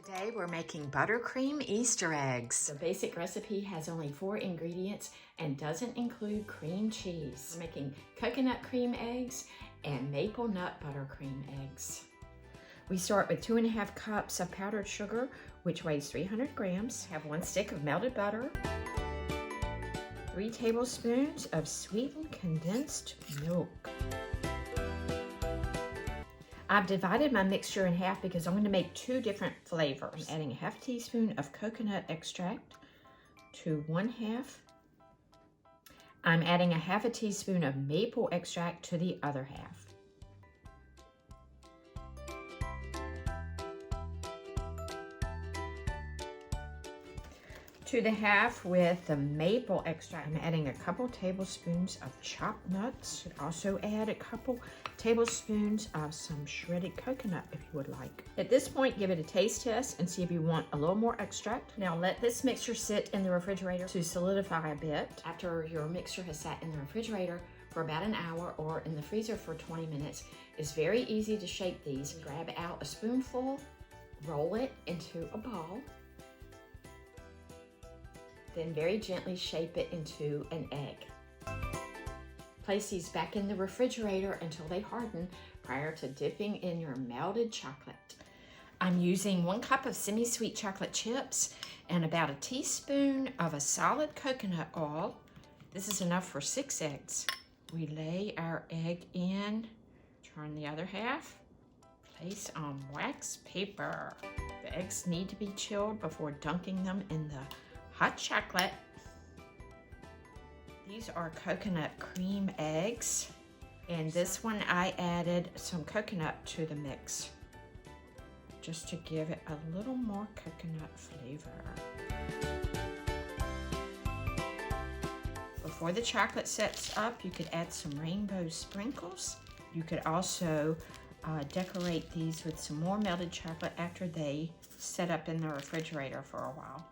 Today we're making buttercream Easter eggs. The basic recipe has only 4 ingredients and doesn't include cream cheese. We're making coconut cream eggs and maple nut buttercream eggs. We start with 2½ cups of powdered sugar, which weighs 300 grams. Have 1 stick of melted butter, 3 tablespoons of sweetened condensed milk. I've divided my mixture in half because I'm going to make 2 different flavors. I'm adding a ½ teaspoon of coconut extract to 1/2. I'm adding a ½ teaspoon of maple extract to the other half. To the half with the maple extract, I'm adding a couple tablespoons of chopped nuts. You could also add a couple tablespoons of some shredded coconut if you would like. At this point, give it a taste test and see if you want a little more extract. Now let this mixture sit in the refrigerator to solidify a bit. After your mixture has sat in the refrigerator for about an hour or in the freezer for 20 minutes, it's very easy to shape these. Grab out a spoonful, roll it into a ball, then very gently shape it into an egg. Place these back in the refrigerator until they harden prior to dipping in your melted chocolate. I'm using 1 cup of semi-sweet chocolate chips and about a teaspoon of a solid coconut oil. This is enough for 6 eggs. We lay our egg in, turn the other half, place on wax paper. The eggs need to be chilled before dunking them in the hot chocolate. These are coconut cream eggs, and this one I added some coconut to the mix just to give it a little more coconut flavor. Before the chocolate sets up, you could add some rainbow sprinkles. You could also decorate these with some more melted chocolate after they set up in the refrigerator for a while.